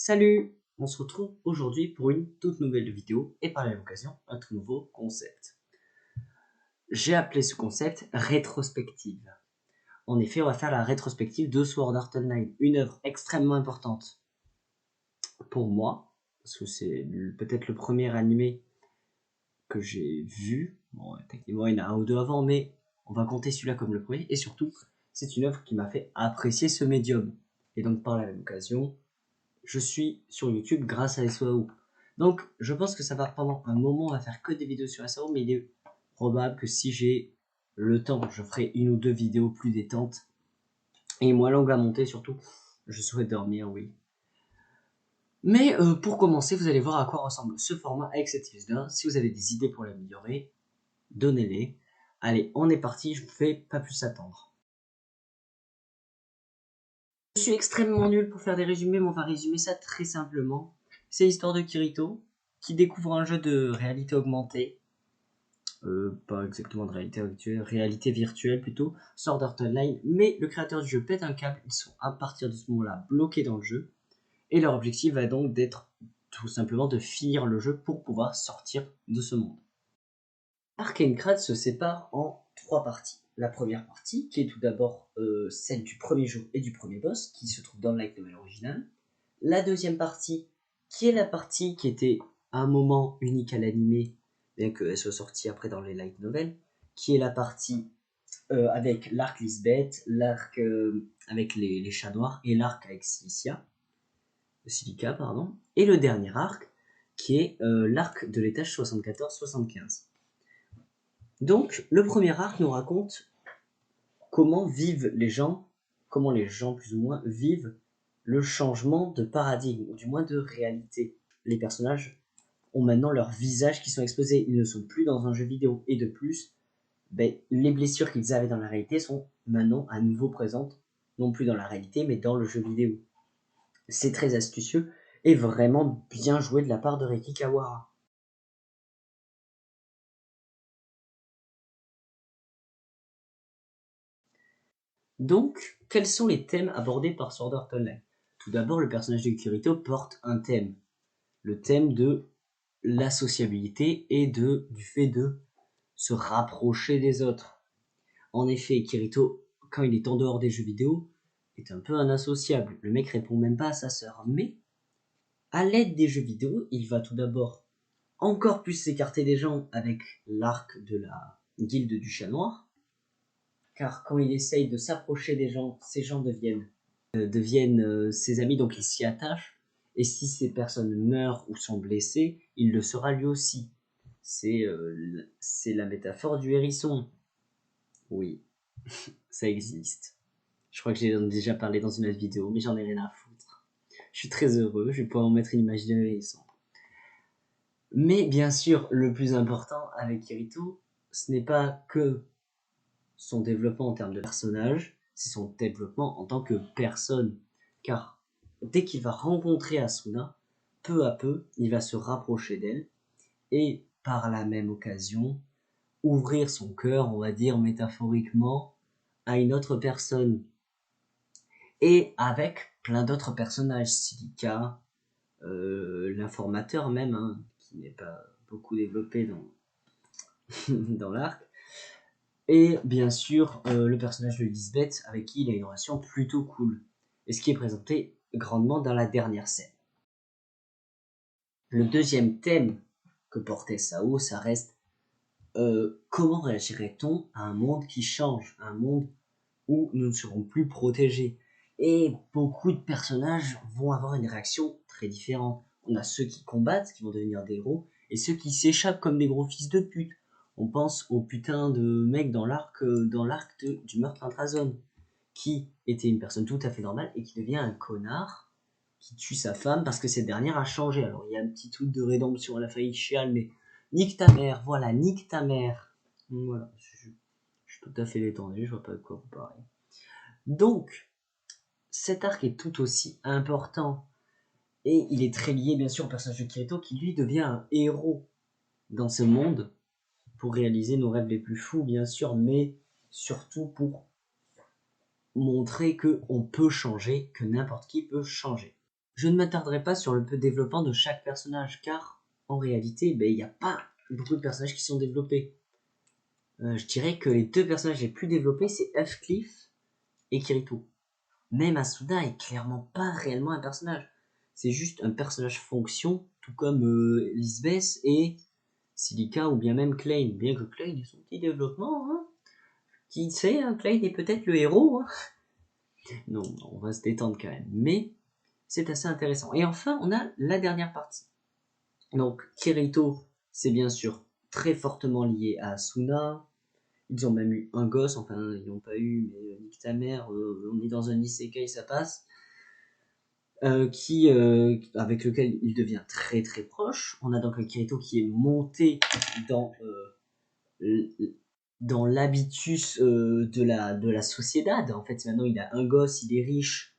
Salut! On se retrouve aujourd'hui pour une toute nouvelle vidéo et par la même occasion un tout nouveau concept. J'ai appelé ce concept rétrospective. En effet, on va faire la rétrospective de Sword Art Online, une œuvre extrêmement importante pour moi, parce que c'est peut-être le premier animé que j'ai vu. Bon, techniquement il y en a un ou deux avant, mais on va compter celui-là comme le premier, et surtout, c'est une œuvre qui m'a fait apprécier ce médium. Et donc par la même occasion, je suis sur YouTube grâce à SAO. Donc, je pense que ça va pendant un moment à faire que des vidéos sur SAO, mais il est probable que si j'ai le temps, je ferai une ou deux vidéos plus détentes et moins longues à monter surtout. Je souhaite dormir, oui. Mais pour commencer, vous allez voir à quoi ressemble ce format avec cette liste-là. Si vous avez des idées pour l'améliorer, donnez-les. Allez, on est parti, je ne fais pas plus attendre. Je suis extrêmement nul pour faire des résumés, mais on va résumer ça très simplement. C'est l'histoire de Kirito, qui découvre un jeu de réalité augmentée, pas exactement de réalité virtuelle plutôt, Sword Art Online, mais le créateur du jeu pète un câble, ils sont à partir de ce moment-là bloqués dans le jeu, et leur objectif va donc d'être tout simplement de finir le jeu pour pouvoir sortir de ce monde. Arcane Crad se sépare en trois parties. La première partie, qui est tout d'abord celle du premier jour et du premier boss, qui se trouve dans le light novel original. La deuxième partie, qui est la partie qui était à un moment unique à l'animé, bien qu'elle soit sortie après dans les light novels, qui est la partie avec l'arc Lisbeth, l'arc avec les chats noirs et l'arc avec Silica, pardon, et le dernier arc, qui est l'arc de l'étage 74-75. Donc, le premier arc nous raconte comment vivent les gens, comment les gens plus ou moins vivent le changement de paradigme, ou du moins de réalité. Les personnages ont maintenant leurs visages qui sont exposés, ils ne sont plus dans un jeu vidéo, et de plus, les blessures qu'ils avaient dans la réalité sont maintenant à nouveau présentes, non plus dans la réalité, mais dans le jeu vidéo. C'est très astucieux, et vraiment bien joué de la part de Riki Kawara. Donc, quels sont les thèmes abordés par Sword Art Online? Tout d'abord, le personnage de Kirito porte un thème. Le thème de la sociabilité et du fait de se rapprocher des autres. En effet, Kirito, quand il est en dehors des jeux vidéo, est un peu un insociable. Le mec répond même pas à sa sœur. Mais, à l'aide des jeux vidéo, il va tout d'abord encore plus s'écarter des gens avec l'arc de la guilde du chat noir. Car quand il essaye de s'approcher des gens, ces gens deviennent ses amis, donc il s'y attache. Et si ces personnes meurent ou sont blessées, il le sera lui aussi. C'est la métaphore du hérisson. Oui, ça existe. Je crois que j'ai déjà parlé dans une autre vidéo, mais j'en ai rien à foutre. Je suis très heureux, je vais pouvoir en mettre une image de hérisson. Mais bien sûr, le plus important avec Kirito, ce n'est pas que son développement en termes de personnage, c'est son développement en tant que personne. Car dès qu'il va rencontrer Asuna, peu à peu, il va se rapprocher d'elle et par la même occasion, ouvrir son cœur, on va dire métaphoriquement, à une autre personne. Et avec plein d'autres personnages, Silica, l'informateur même, hein, qui n'est pas beaucoup développé dans l'arc, et bien sûr le personnage de Lisbeth avec qui il a une relation plutôt cool, et ce qui est présenté grandement dans la dernière scène. Le deuxième thème que portait Sao, ça reste comment réagirait-on à un monde qui change, un monde où nous ne serons plus protégés. Et beaucoup de personnages vont avoir une réaction très différente. On a ceux qui combattent, qui vont devenir des héros, et ceux qui s'échappent comme des gros fils de pute. On pense au putain de mec dans l'arc du meurtre intrazone, qui était une personne tout à fait normale et qui devient un connard qui tue sa femme parce que cette dernière a changé. Alors il y a un petit truc de rédemption à la faillite chiale, mais nique ta mère, voilà, nique ta mère. Voilà, je suis tout à fait détendu, je vois pas de quoi vous parlez. Donc, cet arc est tout aussi important. Et il est très lié, bien sûr, au personnage de Kirito, qui lui devient un héros dans ce monde pour réaliser nos rêves les plus fous, bien sûr, mais surtout pour montrer qu'on peut changer, que n'importe qui peut changer. Je ne m'attarderai pas sur le peu développement de chaque personnage, car en réalité, il n'y a pas beaucoup de personnages qui sont développés. Je dirais que les deux personnages les plus développés, c'est Heathcliff et Kirito. Même Asuna est clairement pas réellement un personnage. C'est juste un personnage fonction, tout comme Lisbeth et Silica ou bien même Klein. Bien que Klein ait son petit développement, hein. Qui sait, hein, Klein est peut-être le héros. Hein. Non, on va se détendre quand même. Mais c'est assez intéressant. Et enfin, on a la dernière partie. Donc, Kirito, c'est bien sûr très fortement lié à Asuna. Ils ont même eu un gosse, enfin, ils n'ont pas eu, mais nique ta mère, on est dans un isekai, ça passe. Avec lequel il devient très très proche. On a donc un Kirito qui est monté dans, dans l'habitus de la sociedad. En fait, maintenant il a un gosse, il est riche.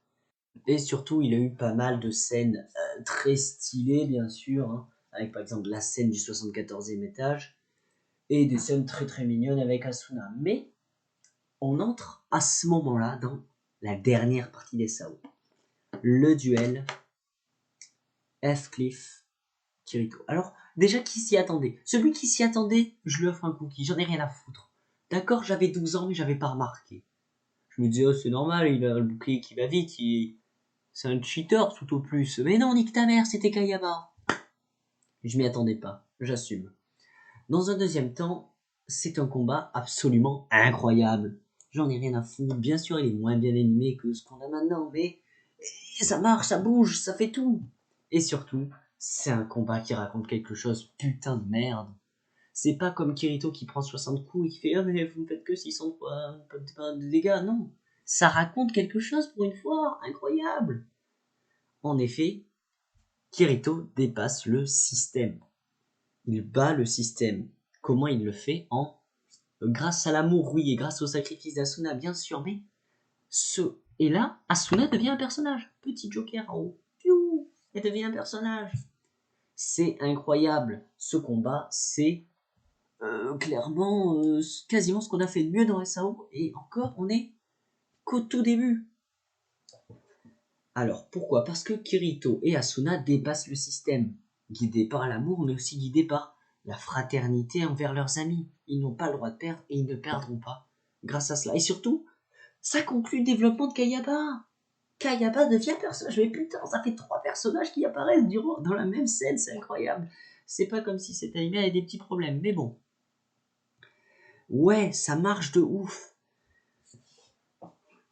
Et surtout, il a eu pas mal de scènes très stylées, bien sûr. Hein, avec par exemple la scène du 74e étage. Et des scènes très très mignonnes avec Asuna. Mais on entre à ce moment-là dans la dernière partie des SAO. Le duel Heathcliff Kirito. Alors, déjà, qui s'y attendait? Celui qui s'y attendait, je lui offre un cookie, j'en ai rien à foutre. D'accord, j'avais 12 ans, mais j'avais pas remarqué. Je me disais, oh, c'est normal, il a le bouclier qui va vite, c'est un cheater tout au plus. Mais non, nique ta mère, c'était Kayaba. Je m'y attendais pas, j'assume. Dans un deuxième temps, c'est un combat absolument incroyable. J'en ai rien à foutre. Bien sûr, il est moins bien animé que ce qu'on a maintenant, mais ça marche, ça bouge, ça fait tout. Et surtout, c'est un combat qui raconte quelque chose, putain de merde. C'est pas comme Kirito qui prend 60 coups et qui fait ah mais vous ne faites que 600 pas de dégâts, non. Ça raconte quelque chose pour une fois, incroyable. En effet, Kirito dépasse le système. Il bat le système. Comment il le fait? Grâce à l'amour, oui, et grâce au sacrifice d'Asuna, bien sûr, mais et là, Asuna devient un personnage. Petit Joker en haut. Piou, elle devient un personnage. C'est incroyable. Ce combat, c'est clairement quasiment ce qu'on a fait de mieux dans SAO. Et encore, on est qu'au tout début. Alors, pourquoi? Parce que Kirito et Asuna dépassent le système. Guidés par l'amour, mais aussi guidés par la fraternité envers leurs amis. Ils n'ont pas le droit de perdre et ils ne perdront pas grâce à cela. Et surtout, ça conclut le développement de Kayaba. Kayaba devient personnage. Mais putain, ça fait 3 personnages qui apparaissent dans la même scène, c'est incroyable. C'est pas comme si cet animé avait des petits problèmes, mais bon. Ouais, ça marche de ouf.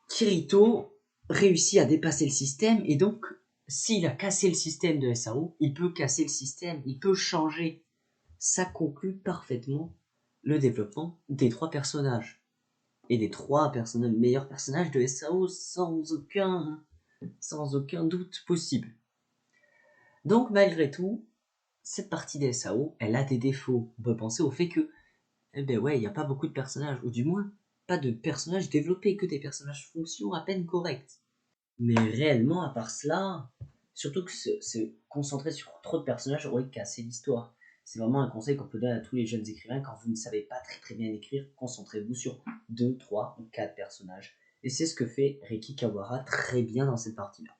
Kirito réussit à dépasser le système et donc, s'il a cassé le système de SAO, il peut casser le système, il peut changer. Ça conclut parfaitement le développement des 3 personnages. Et des 3 meilleurs personnages de SAO sans aucun doute possible. Donc malgré tout, cette partie des SAO, elle a des défauts. On peut penser au fait que, eh ben ouais, il n'y a pas beaucoup de personnages, ou du moins, pas de personnages développés, que des personnages fonctions à peine corrects. Mais réellement, à part cela, surtout que se concentrer sur trop de personnages aurait cassé l'histoire. C'est vraiment un conseil qu'on peut donner à tous les jeunes écrivains. Quand vous ne savez pas très très bien écrire, concentrez-vous sur 2, 3 ou 4 personnages. Et c'est ce que fait Riki Kawara très bien dans cette partie-là.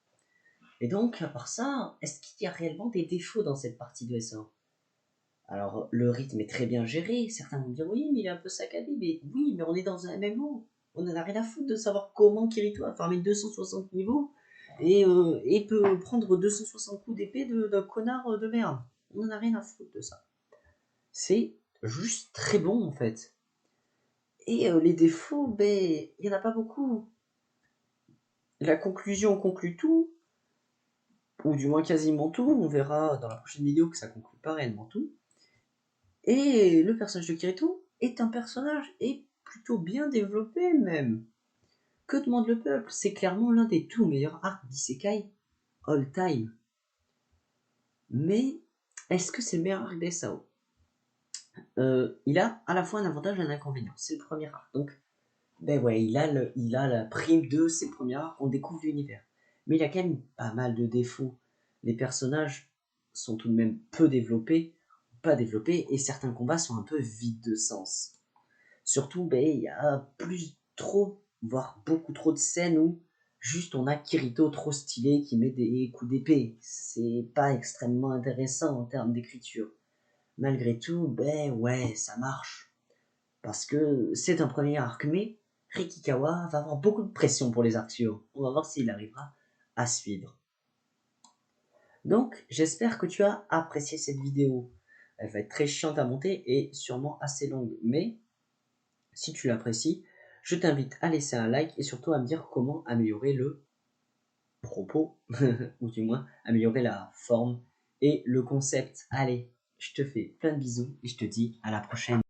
Et donc, à part ça, est-ce qu'il y a réellement des défauts dans cette partie de S1? Alors, le rythme est très bien géré. Certains vont dire oui, mais il est un peu saccadé. Mais oui, mais on est dans un MMO. On en a rien à foutre de savoir comment Kirito a farmé 260 niveaux et peut prendre 260 coups d'épée d'un connard de merde. On en a rien à foutre de ça. C'est juste très bon en fait. Et les défauts, ben, il n'y en a pas beaucoup. La conclusion conclut tout, ou du moins quasiment tout. On verra dans la prochaine vidéo que ça conclut pas réellement tout. Et le personnage de Kirito est un personnage et plutôt bien développé même. Que demande le peuple? C'est clairement l'un des tout meilleurs arcs d'isekai all time. Mais est-ce que c'est le meilleur arc des SAO? Il a à la fois un avantage et un inconvénient. C'est le premier arc. Donc, ben ouais, il a la prime de c'est le premier arc, on découvre l'univers. Mais il a quand même pas mal de défauts. Les personnages sont tout de même peu développés, pas développés, et certains combats sont un peu vides de sens. Surtout, ben, il y a voire beaucoup trop de scènes où Juste on a Kirito trop stylé qui met des coups d'épée. C'est pas extrêmement intéressant en termes d'écriture. Malgré tout, ben ouais, ça marche. Parce que c'est un premier arc, mais Rikikawa va avoir beaucoup de pression pour les arcs suivants. On va voir s'il arrivera à suivre. Donc, j'espère que tu as apprécié cette vidéo. Elle va être très chiante à monter et sûrement assez longue. Mais, si tu l'apprécies, je t'invite à laisser un like et surtout à me dire comment améliorer le propos, ou du moins améliorer la forme et le concept. Allez, je te fais plein de bisous et je te dis à la prochaine.